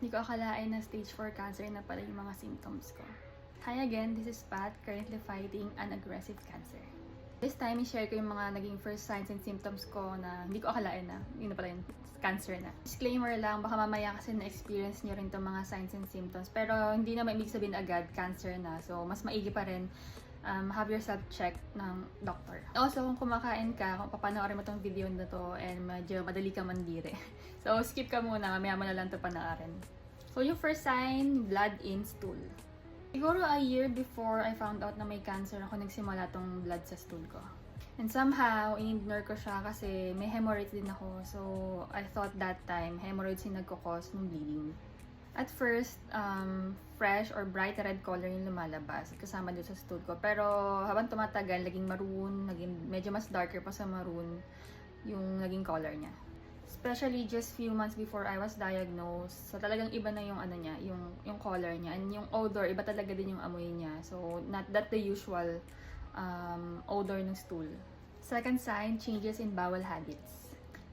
Hindi ko akalain na stage 4 cancer na pala yung mga symptoms ko. Hi again, this is Pat, currently fighting an aggressive cancer. This time, i-share ko yung mga naging first signs and symptoms ko na hindi ko akalain na yun na pala yung cancer na. Disclaimer lang, baka mamaya kasi na-experience nyo rin itong mga signs and symptoms. Pero hindi naman ibig sabihin agad cancer na. So, mas maigi pa rin have yourself checked ng doctor. Also, kung kumakain ka, kung papanoorin mo tong video na to and medyo madali ka mandire. So, skip ka muna, mamaya mo na lang to panoorin. So, yung first sign, blood in stool. Siguro a year before I found out na may cancer ako, nagsimula tong blood sa stool ko. And somehow, in-ignore ko siya kasi may hemorrhoids din ako. So, I thought that time, hemorrhoids yung nagkakos ng bleeding. At first, fresh or bright red color yung lumalabas kasama doon sa stool ko. Pero habang tumatagal, naging maroon, medyo mas darker pa sa maroon yung naging color niya. Especially just few months before I was diagnosed. So talagang iba na yung ano niya, yung color niya. And yung odor, iba talaga din yung amoy niya. So not that the usual odor ng stool. Second sign, changes in bowel habits.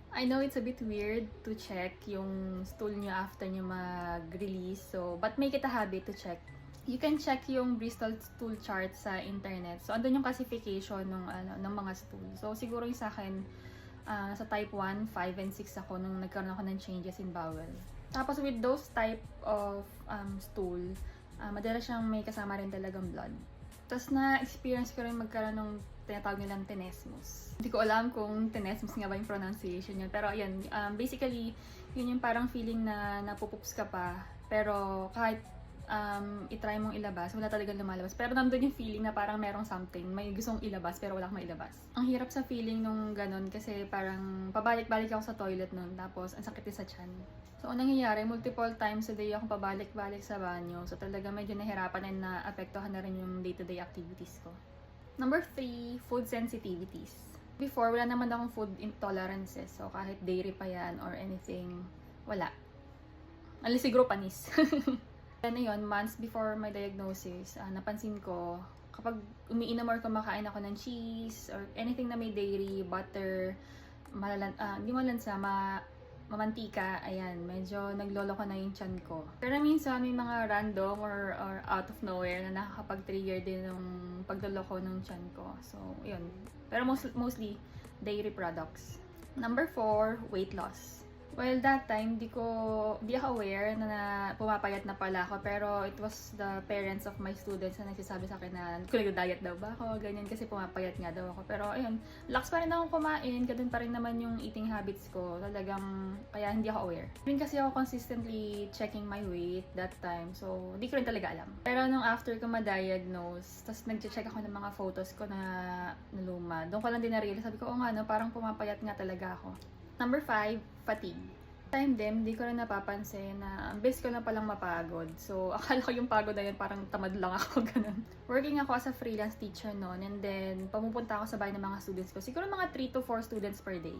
I know it's a bit weird to check yung stool nyo after nyo mag-release. So, but make it a habit to check. You can check yung Bristol stool chart sa internet. So, andun yung classification ng mga stool. So, siguro yung sa akin, sa type 1, 5, and 6 ako nung nagkaroon ako ng changes in bowel. Tapos, with those type of stool, madalas siyang may kasama rin talagang blood. Tapos na-experience ko rin magkaroon ng tinatawag nilang tenesmus. Hindi ko alam kung tenesmus nga ba yung pronunciation yun. Pero ayan, basically, yun yung parang feeling na napupups ka pa. Pero kahit itry mong ilabas, wala talagang lumalabas. Pero nandun yung feeling na parang merong something, may gustong ilabas pero wala kang mailabas. Ang hirap sa feeling nung ganun kasi parang pabalik-balik ako sa toilet nun. Tapos ang sakit din sa tiyan. So, ang nangyayari, multiple times a day akong pabalik-balik sa banyo. So, talaga medyo nahirapan and naapektuhan na rin yung day-to-day activities ko. Number 3, food sensitivities. Before, wala naman akong food intolerances. So, kahit dairy pa yan or anything, wala. Alis siguro panis. Ano yun, months before my diagnosis, napansin ko, kapag umiinom or kumakain ako ng cheese or anything na may dairy, butter, hindi malansa, mamantika, ayan, medyo nagloloko na yung tiyan ko. Pero minsan may mga random or out of nowhere na nakakapag-trigger din ng pagloloko ng tiyan ko. So, yun. Pero mostly, dairy products. Number 4, weight loss. Well, that time, di ako aware na pumapayat na pala ako. Pero it was the parents of my students na nagsasabi sa akin na kung nag-diet daw ba ako, ganyan, kasi pumapayat nga daw ako. Pero ayun, lakas pa rin akong kumain, ganun pa rin naman yung eating habits ko. Talagang, kaya hindi ako aware. Rin kasi ako consistently checking my weight that time. So, di ko rin talaga alam. Pero nung after ko ma-diagnose, tapos nag-check ako ng mga photos ko na luma, doon ko lang din na-realize, sabi ko, nga no, parang pumapayat nga talaga ako. Number 5, fatigue. Time din, di ko rin napapansin na base ko na palang mapagod. So, akala ko yung pagod na yun, parang tamad lang ako, ganun. Working ako as a freelance teacher noon, and then pumupunta ako sa bahay ng mga students ko. Siguro mga 3 to 4 students per day.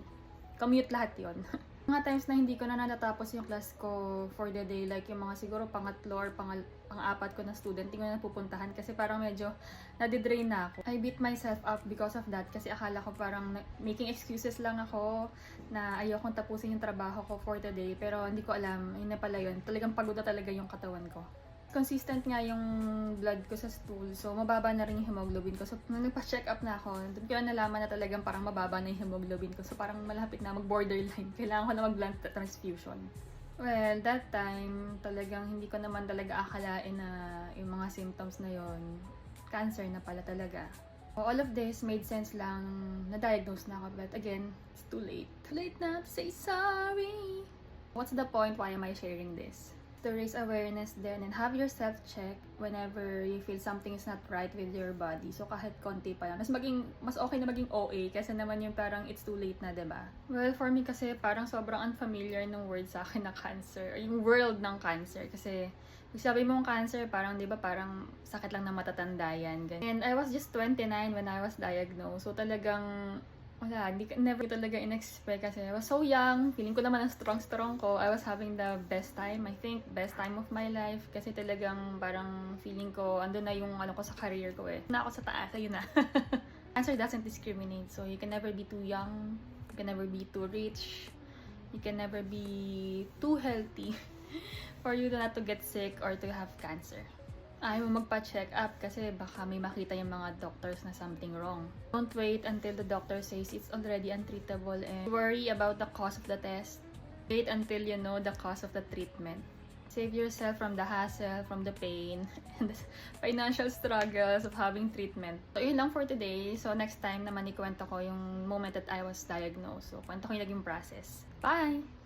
Commute lahat yon. Mga times na hindi ko na natatapos yung class ko for the day, like yung mga siguro pangatlo or pang-apat ko na student, hindi ko na napupuntahan kasi parang medyo nadidrain na ako. I beat myself up because of that kasi akala ko parang making excuses lang ako na ayokong tapusin yung trabaho ko for the day, pero hindi ko alam, yun na pala yun. Talagang pagod na talaga yung katawan ko. Consistent nga yung blood ko sa stool, so mababa na rin yung hemoglobin ko. So, nung nagpa-check up na ako, doon ko na nalaman na talagang parang mababa na yung hemoglobin ko. So, parang malapit na mag-borderline. Kailangan ko na mag-blood transfusion. Well, that time, talagang hindi ko naman talaga akalain na yung mga symptoms na yon cancer na pala talaga. So, all of this made sense lang, na-diagnose na ako. But again, it's too late. Too late na to say sorry. What's the point? Why am I sharing this? To raise awareness then and have yourself check whenever you feel something is not right with your body. So kahit konti pa lang. Mas okay na maging OA kasi naman yung parang it's too late na, diba? Well, for me kasi parang sobrang unfamiliar ng word sa akin na cancer. Or yung world ng cancer. Kasi pag sabi mong cancer, parang diba parang sakit lang na matatanda yan. And I was just 29 when I was diagnosed. So talagang wala, never talaga in-expect kasi I was so young. Feeling ko naman ang strong ko. I was having the best time. I think, best time of my life. Kasi talagang parang feeling ko, andun na yung ano ko sa career ko eh. Na ako sa taas, ayun na. Cancer doesn't discriminate. So, you can never be too young. You can never be too rich. You can never be too healthy. for you not to get sick or to have cancer. Ayaw mo magpa-check up kasi baka may makita yung mga doctors na something wrong. Don't wait until the doctor says it's already untreatable and worry about the cost of the test. Wait until you know the cost of the treatment. Save yourself from the hassle, from the pain, and the financial struggles of having treatment. So, yun lang for today. So, next time naman ikwento ko yung moment that I was diagnosed. So, kwento ko yung naging process. Bye!